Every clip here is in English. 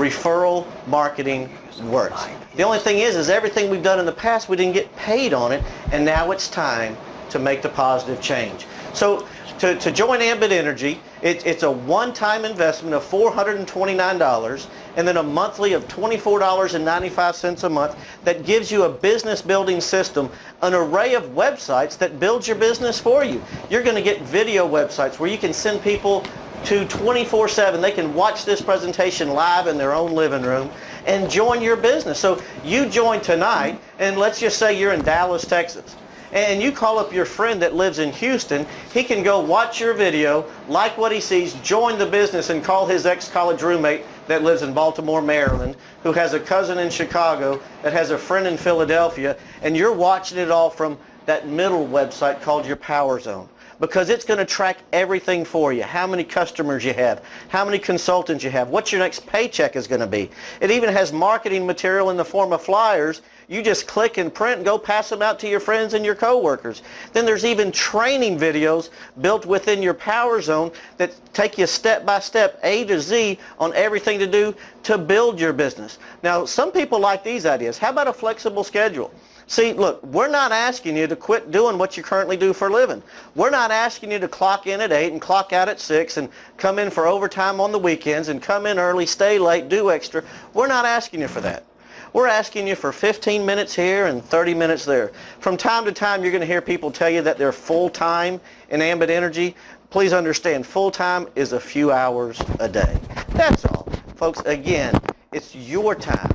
referral marketing works. The only thing is everything we've done in the past, we didn't get paid on it, and now it's time to make the positive change. So to join Ambit Energy, it's a one-time investment of $429 and then a monthly of $24.95 a month that gives you a business building system, an array of websites that builds your business for you. You're going to get video websites where you can send people to 24/7. They can watch this presentation live in their own living room and join your business. So you join tonight, and let's just say you're in Dallas, Texas, and you call up your friend that lives in Houston. He can go watch your video, like what he sees, join the business, and call his ex-college roommate that lives in Baltimore, Maryland, who has a cousin in Chicago, that has a friend in Philadelphia, and you're watching it all from that middle website called your Power Zone. Because it's going to track everything for you. How many customers you have, how many consultants you have, what your next paycheck is going to be. It even has marketing material in the form of flyers. You just click and print and go pass them out to your friends and your coworkers. Then there's even training videos built within your Power Zone that take you step by step, A to Z, on everything to do to build your business. Now, some people like these ideas. How about a flexible schedule? See, look, we're not asking you to quit doing what you currently do for a living. We're not asking you to clock in at 8 and clock out at 6 and come in for overtime on the weekends and come in early, stay late, do extra. We're not asking you for that. We're asking you for 15 minutes here and 30 minutes there. From time to time, you're going to hear people tell you that they're full-time in Ambit Energy. Please understand, full-time is a few hours a day. That's all. Folks, again, it's your time.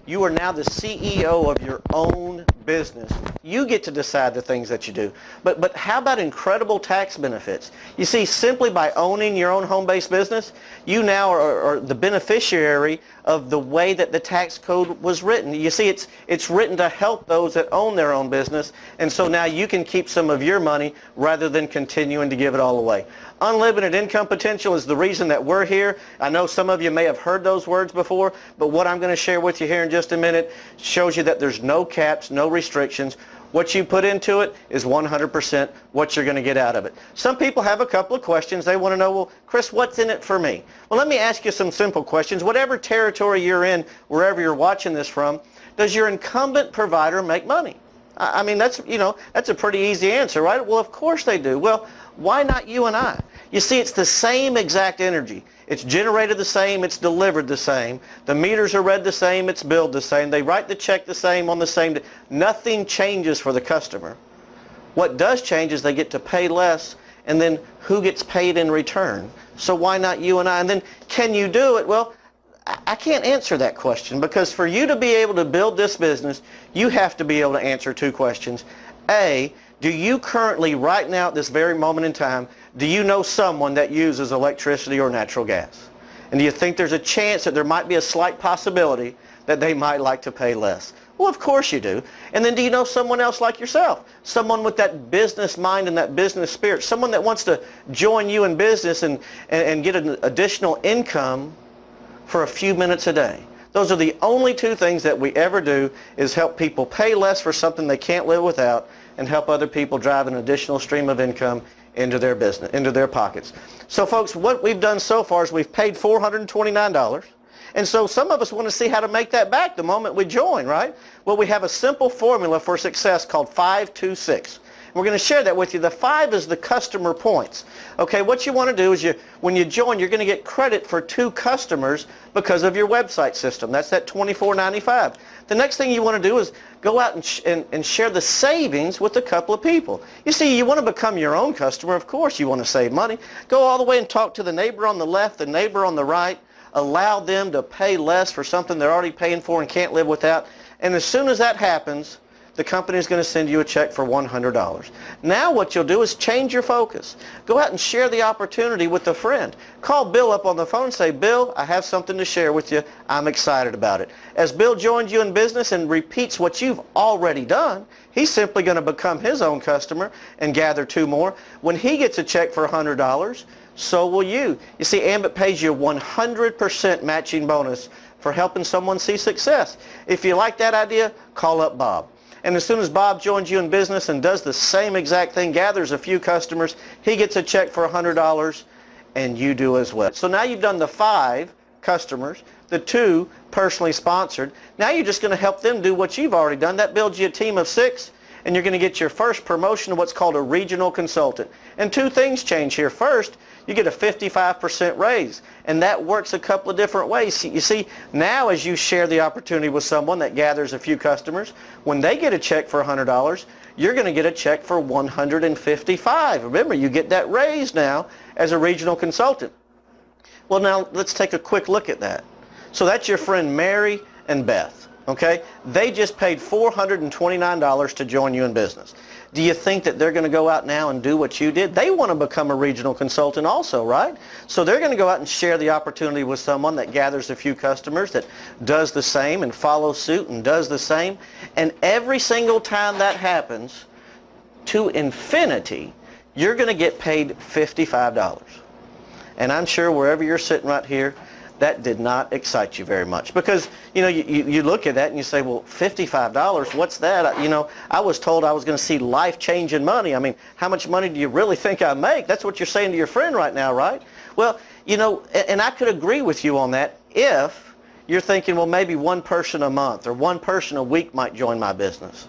You are now the CEO of your own business. You get to decide the things that you do. But how about incredible tax benefits? You see, simply by owning your own home-based business, you now are the beneficiary of the way that the tax code was written. You see, it's written to help those that own their own business, and so now you can keep some of your money rather than continuing to give it all away. Unlimited income potential is the reason that we're here. I know some of you may have heard those words before, but what I'm going to share with you here in just a minute shows you that there's no caps, no restrictions. What you put into it is 100% what you're going to get out of it. Some people have a couple of questions. They want to know, well, Chris, what's in it for me? Well, let me ask you some simple questions. Whatever territory you're in, wherever you're watching this from, does your incumbent provider make money? I mean, that's a pretty easy answer, right? Well, of course they do. Well, why not you and I? You see, it's the same exact energy. It's generated the same, it's delivered the same. The meters are read the same, it's billed the same. They write the check the same on the same day. Nothing changes for the customer. What does change is they get to pay less, and then who gets paid in return? So why not you and I? And then, can you do it? Well, I can't answer that question, because for you to be able to build this business, you have to be able to answer two questions. A, do you currently, right now at this very moment in time, do you know someone that uses electricity or natural gas? And do you think there's a chance that there might be a slight possibility that they might like to pay less? Well, of course you do. And then do you know someone else like yourself? Someone with that business mind and that business spirit. Someone that wants to join you in business and get an additional income for a few minutes a day. Those are the only two things that we ever do, is help people pay less for something they can't live without, and help other people drive an additional stream of income into their business, into their pockets. So folks, what we've done so far is we've paid $429. And so some of us want to see how to make that back the moment we join, right? Well, we have a simple formula for success called 526. We're going to share that with you. The 5 is the customer points. Okay, what you want to do is when you join, you're going to get credit for 2 customers because of your website system. That's that $24.95. The next thing you want to do is go out and share the savings with a couple of people. You see, you want to become your own customer. Of course, you want to save money. Go all the way and talk to the neighbor on the left, the neighbor on the right. Allow them to pay less for something they're already paying for and can't live without. And as soon as that happens, the company is going to send you a check for $100. Now what you'll do is change your focus. Go out and share the opportunity with a friend. Call Bill up on the phone and say, Bill, I have something to share with you. I'm excited about it. As Bill joins you in business and repeats what you've already done, he's simply going to become his own customer and gather 2 more. When he gets a check for $100, so will you. You see, Ambit pays you 100% matching bonus for helping someone see success. If you like that idea, call up Bob. And as soon as Bob joins you in business and does the same exact thing, gathers a few customers, he gets a check for $100, and you do as well. So now you've done the 5 customers, the 2 personally sponsored. Now you're just going to help them do what you've already done. That builds you a team of 6, and you're going to get your first promotion to what's called a regional consultant. And 2 things change here. First, you get a 55% raise, and that works a couple of different ways. You see, now as you share the opportunity with someone that gathers a few customers, when they get a check for $100, you're going to get a check for $155. Remember, you get that raise now as a regional consultant. Well, now let's take a quick look at that. So that's your friend Mary and Beth, okay? They just paid $429 to join you in business. Do you think that they're going to go out now and do what you did? They want to become a regional consultant also, right? So they're going to go out and share the opportunity with someone that gathers a few customers, that does the same and follows suit and does the same. And every single time that happens, to infinity, you're going to get paid $55. And I'm sure wherever you're sitting right here, that did not excite you very much, because you look at that and you say, well, $55, what's that? I was told I was going to see life-changing money. I mean, how much money do you really think I make? That's what you're saying to your friend right now, right? Well, and I could agree with you on that if you're thinking, well, maybe one person a month or one person a week might join my business.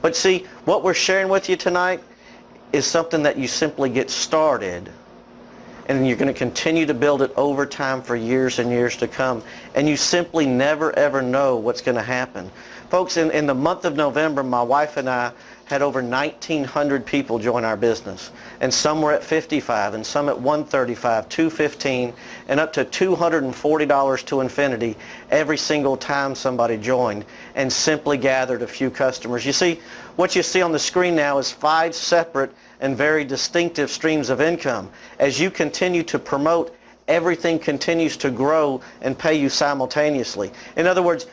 But see, what we're sharing with you tonight is something that you simply get started, and you're going to continue to build it over time for years and years to come. And you simply never, ever know what's going to happen. Folks, in the month of November, my wife and I had over 1,900 people join our business. And some were at $55, and some at $135, $215, and up to $240 to infinity every single time somebody joined and simply gathered a few customers. You see, what you see on the screen now is 5 separate and very distinctive streams of income. As you continue to promote, everything continues to grow and pay you simultaneously. In other words,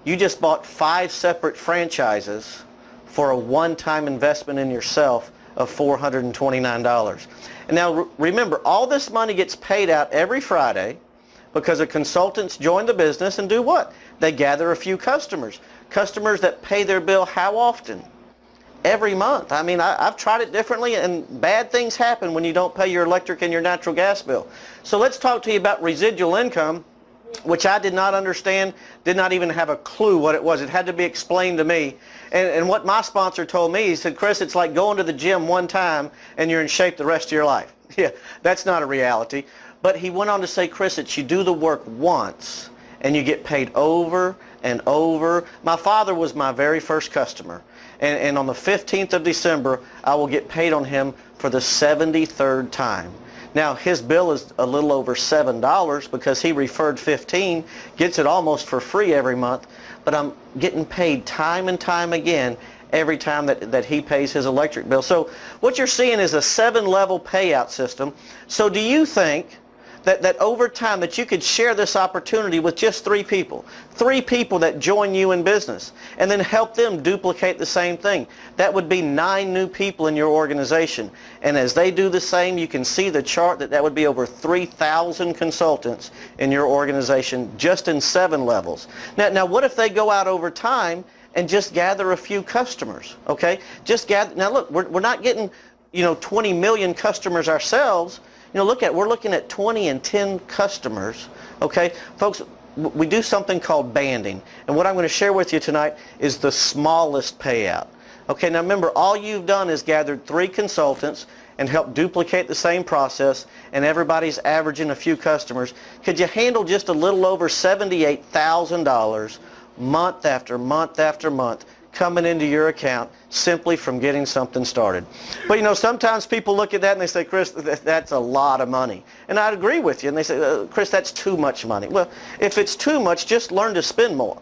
you just bought 5 separate franchises for a one-time investment in yourself of $429. And now remember, all this money gets paid out every Friday because the consultants join the business and do what? They gather a few customers. Customers that pay their bill how often? Every month. I mean, I've tried it differently, and bad things happen when you don't pay your electric and your natural gas bill. So let's talk to you about residual income, which I did not understand, did not even have a clue what it was. It had to be explained to me. And what my sponsor told me, he said, Chris, it's like going to the gym one time and you're in shape the rest of your life. Yeah, that's not a reality. But he went on to say, Chris, that you do the work once and you get paid over and over. My father was my very first customer. And on the 15th of December, I will get paid on him for the 73rd time. Now, his bill is a little over $7 because he referred 15, gets it almost for free every month, but I'm getting paid time and time again every time that he pays his electric bill. So what you're seeing is a 7-level payout system. So do you think that over time that you could share this opportunity with just 3 people that join you in business, and then help them duplicate the same thing? That would be 9 new people in your organization. And as they do the same, you can see the chart that would be over 3,000 consultants in your organization just in 7 levels. Now what if they go out over time and just gather a few customers, okay? Just gather. Now look, we're not getting 20 million customers ourselves. We're looking at 20 and 10 customers, okay? Folks, we do something called banding. And what I'm going to share with you tonight is the smallest payout. Okay, now remember, all you've done is gathered 3 consultants and helped duplicate the same process, and everybody's averaging a few customers. Could you handle just a little over $78,000 month after month after month coming into your account simply from getting something started? But sometimes people look at that and they say, Chris, that's a lot of money. And I'd agree with you. And they say, Chris, that's too much money. Well, if it's too much, just learn to spend more.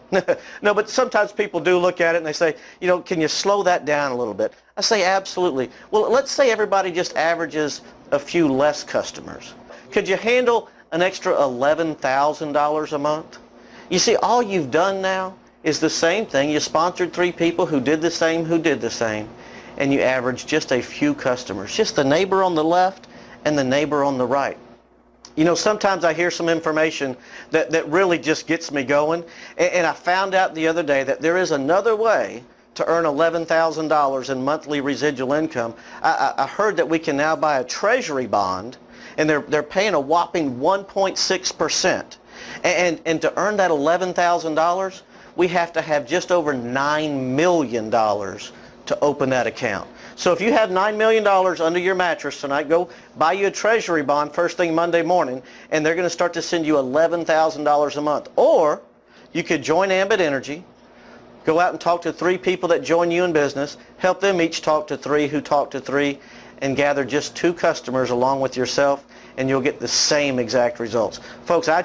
No, but sometimes people do look at it and they say, can you slow that down a little bit? I say, absolutely. Well, let's say everybody just averages a few less customers. Could you handle an extra $11,000 a month? You see, all you've done now is the same thing. You sponsored 3 people who did the same, and you averaged just a few customers, just the neighbor on the left and the neighbor on the right. Sometimes I hear some information that really just gets me going, and I found out the other day that there is another way to earn $11,000 in monthly residual income. I heard that we can now buy a treasury bond, and they're paying a whopping 1.6%. And to earn that $11,000, we have to have just over $9 million to open that account. So if you have $9 million under your mattress tonight, go buy you a treasury bond first thing Monday morning, and they're going to start to send you $11,000 a month. Or you could join Ambit Energy, go out and talk to 3 people that join you in business, help them each talk to 3 who talk to 3, and gather just 2 customers along with yourself, and you'll get the same exact results. Folks, I